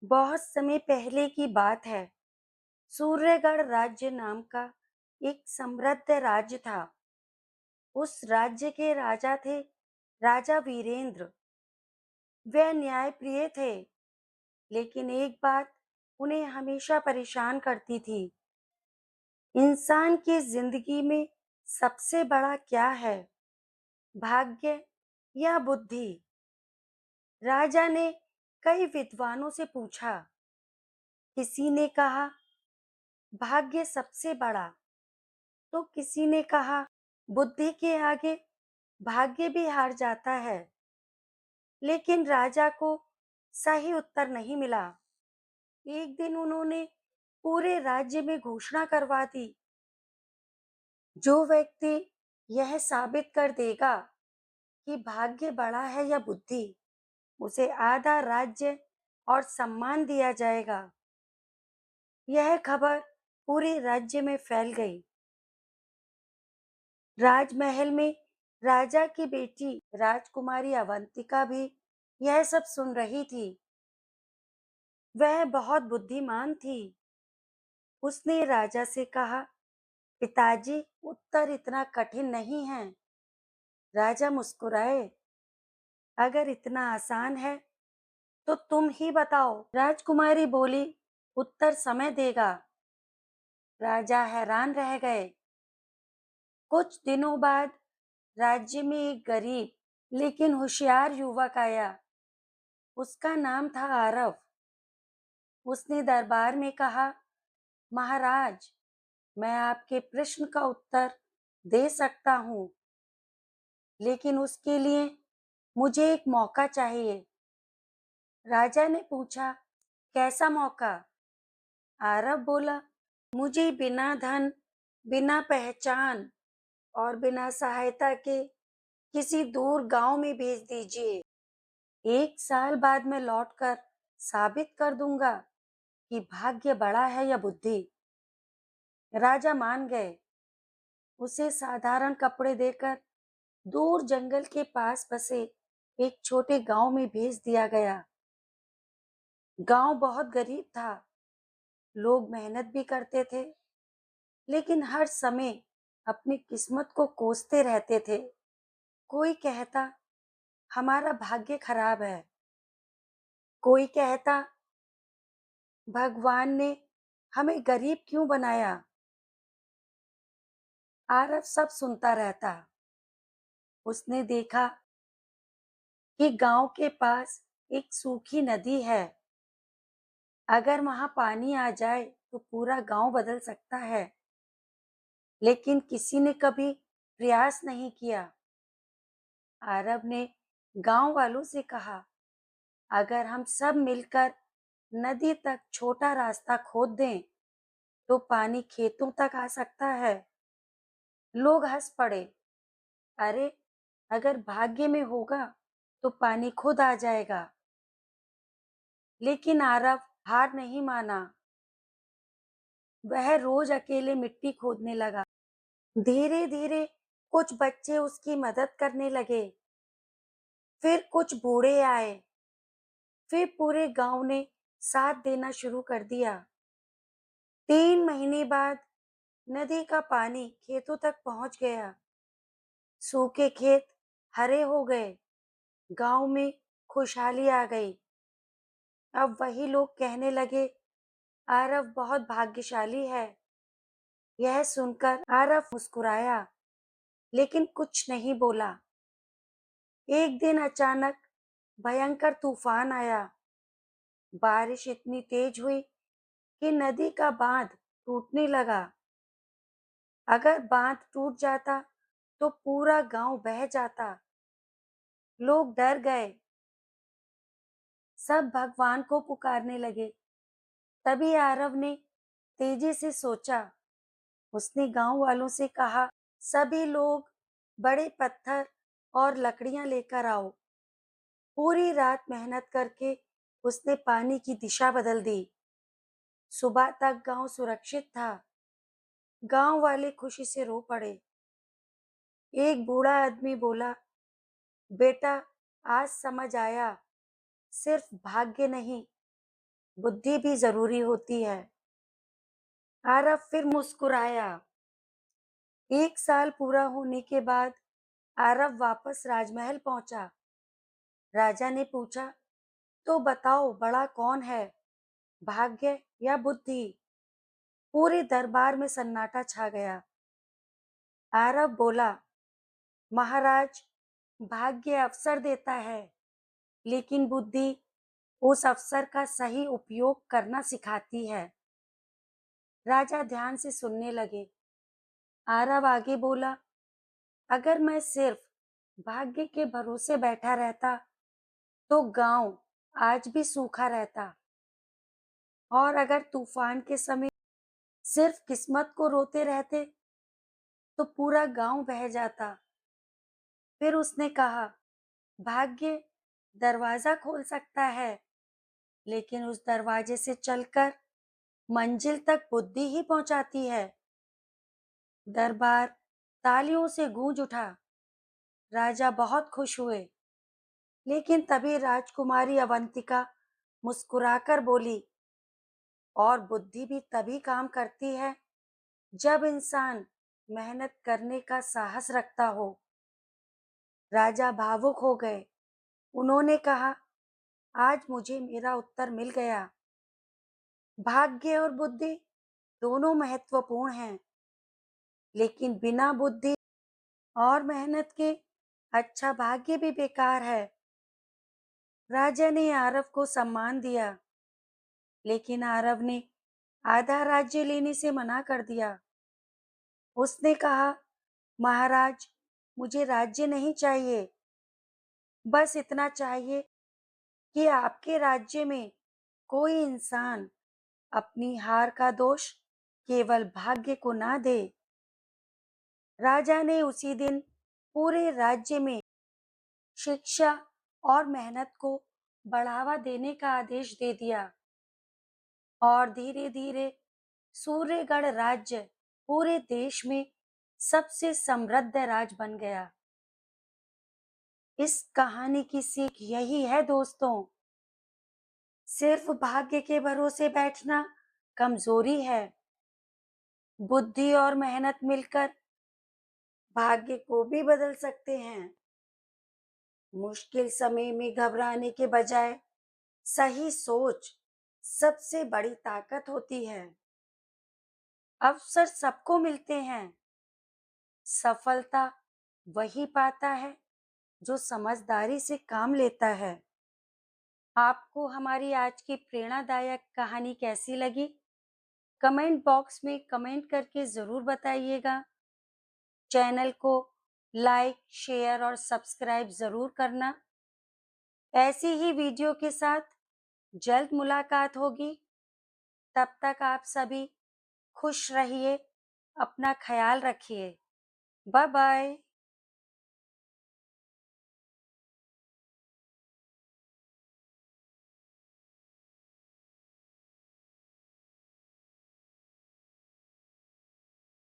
बहुत समय पहले की बात है। सूर्यगढ़ राज्य नाम का एक समृद्ध राज्य था। उस राज्य के राजा थे राजा वीरेंद्र। वे न्यायप्रिय थे, लेकिन एक बात उन्हें हमेशा परेशान करती थी। इंसान की जिंदगी में सबसे बड़ा क्या है, भाग्य या बुद्धि? राजा ने कई विद्वानों से पूछा। किसी ने कहा भाग्य सबसे बड़ा, तो किसी ने कहा बुद्धि के आगे भाग्य भी हार जाता है। लेकिन राजा को सही उत्तर नहीं मिला। एक दिन उन्होंने पूरे राज्य में घोषणा करवा दी, जो व्यक्ति यह साबित कर देगा कि भाग्य बड़ा है या बुद्धि, उसे आधा राज्य और सम्मान दिया जाएगा। यह खबर पूरे राज्य में फैल गई। राजमहल में राजा की बेटी राजकुमारी अवंतिका भी यह सब सुन रही थी। वह बहुत बुद्धिमान थी। उसने राजा से कहा, पिताजी, उत्तर इतना कठिन नहीं है। राजा मुस्कुराए। अगर इतना आसान है तो तुम ही बताओ। राजकुमारी बोली, उत्तर समय देगा। राजा हैरान रह गए। कुछ दिनों बाद राज्य में एक गरीब लेकिन होशियार युवक आया। उसका नाम था आरव। उसने दरबार में कहा, महाराज, मैं आपके प्रश्न का उत्तर दे सकता हूँ, लेकिन उसके लिए मुझे एक मौका चाहिए। राजा ने पूछा, कैसा मौका? आरव बोला, मुझे बिना धन, बिना पहचान और बिना सहायता के किसी दूर गांव में भेज दीजिए। 1 साल बाद मैं लौटकर साबित कर दूंगा कि भाग्य बड़ा है या बुद्धि। राजा मान गए। उसे साधारण कपड़े देकर दूर जंगल के पास बसे एक छोटे गांव में भेज दिया गया। गांव बहुत गरीब था। लोग मेहनत भी करते थे, लेकिन हर समय अपनी किस्मत को कोसते रहते थे। कोई कहता हमारा भाग्य खराब है, कोई कहता भगवान ने हमें गरीब क्यों बनाया। आरव सब सुनता रहता। उसने देखा कि गांव के पास एक सूखी नदी है। अगर वहां पानी आ जाए तो पूरा गांव बदल सकता है, लेकिन किसी ने कभी प्रयास नहीं किया। आरब ने गांव वालों से कहा, अगर हम सब मिलकर नदी तक छोटा रास्ता खोद दें तो पानी खेतों तक आ सकता है। लोग हंस पड़े। अरे, अगर भाग्य में होगा तो पानी खुद आ जाएगा। लेकिन आरव हार नहीं माना। वह रोज अकेले मिट्टी खोदने लगा। धीरे धीरे कुछ बच्चे उसकी मदद करने लगे। फिर कुछ बूढ़े आए। फिर पूरे गांव ने साथ देना शुरू कर दिया। 3 महीने बाद नदी का पानी खेतों तक पहुंच गया। सूखे खेत हरे हो गए। गांव में खुशहाली आ गई। अब वही लोग कहने लगे, आरव बहुत भाग्यशाली है। यह सुनकर आरव मुस्कुराया, लेकिन कुछ नहीं बोला। एक दिन अचानक भयंकर तूफान आया। बारिश इतनी तेज हुई कि नदी का बांध टूटने लगा। अगर बांध टूट जाता तो पूरा गांव बह जाता। लोग डर गए। सब भगवान को पुकारने लगे। तभी आरव ने तेजी से सोचा। उसने गांव वालों से कहा, सभी लोग बड़े पत्थर और लकड़ियां लेकर आओ। पूरी रात मेहनत करके उसने पानी की दिशा बदल दी। सुबह तक गांव सुरक्षित था। गांव वाले खुशी से रो पड़े। एक बूढ़ा आदमी बोला, बेटा, आज समझ आया, सिर्फ भाग्य नहीं, बुद्धि भी जरूरी होती है। आरव फिर मुस्कुराया। 1 साल पूरा होने के बाद आरव वापस राजमहल पहुंचा। राजा ने पूछा, तो बताओ बड़ा कौन है, भाग्य या बुद्धि? पूरे दरबार में सन्नाटा छा गया। आरव बोला, महाराज, भाग्य अवसर देता है, लेकिन बुद्धि उस अवसर का सही उपयोग करना सिखाती है। राजा ध्यान से सुनने लगे। आरव आगे बोला, अगर मैं सिर्फ भाग्य के भरोसे बैठा रहता तो गांव आज भी सूखा रहता, और अगर तूफान के समय सिर्फ किस्मत को रोते रहते तो पूरा गांव बह जाता। फिर उसने कहा, भाग्य दरवाजा खोल सकता है, लेकिन उस दरवाजे से चलकर मंजिल तक बुद्धि ही पहुंचाती है। दरबार तालियों से गूंज उठा। राजा बहुत खुश हुए, लेकिन तभी राजकुमारी अवंतिका मुस्कुराकर बोली, और बुद्धि भी तभी काम करती है जब इंसान मेहनत करने का साहस रखता हो। राजा भावुक हो गए। उन्होंने कहा, आज मुझे मेरा उत्तर मिल गया। भाग्य और बुद्धि दोनों महत्वपूर्ण हैं, लेकिन बिना बुद्धि और मेहनत के अच्छा भाग्य भी बेकार है। राजा ने आरव को सम्मान दिया, लेकिन आरव ने आधा राज्य लेने से मना कर दिया। उसने कहा, महाराज, मुझे राज्य नहीं चाहिए, बस इतना चाहिए कि आपके राज्य में कोई इंसान अपनी हार का दोष केवल भाग्य को ना दे। राजा ने उसी दिन पूरे राज्य में शिक्षा और मेहनत को बढ़ावा देने का आदेश दे दिया, और धीरे धीरे सूर्यगढ़ राज्य पूरे देश में सबसे समृद्ध राज बन गया। इस कहानी की सीख यही है दोस्तों, सिर्फ भाग्य के भरोसे बैठना कमजोरी है। बुद्धि और मेहनत मिलकर भाग्य को भी बदल सकते हैं। मुश्किल समय में घबराने के बजाय सही सोच सबसे बड़ी ताकत होती है। अवसर सबको मिलते हैं, सफलता वही पाता है जो समझदारी से काम लेता है। आपको हमारी आज की प्रेरणादायक कहानी कैसी लगी? कमेंट बॉक्स में कमेंट करके जरूर बताइएगा। चैनल को लाइक, शेयर और सब्सक्राइब जरूर करना। ऐसी ही वीडियो के साथ जल्द मुलाकात होगी। तब तक आप सभी खुश रहिए, अपना ख्याल रखिए। Bye bye.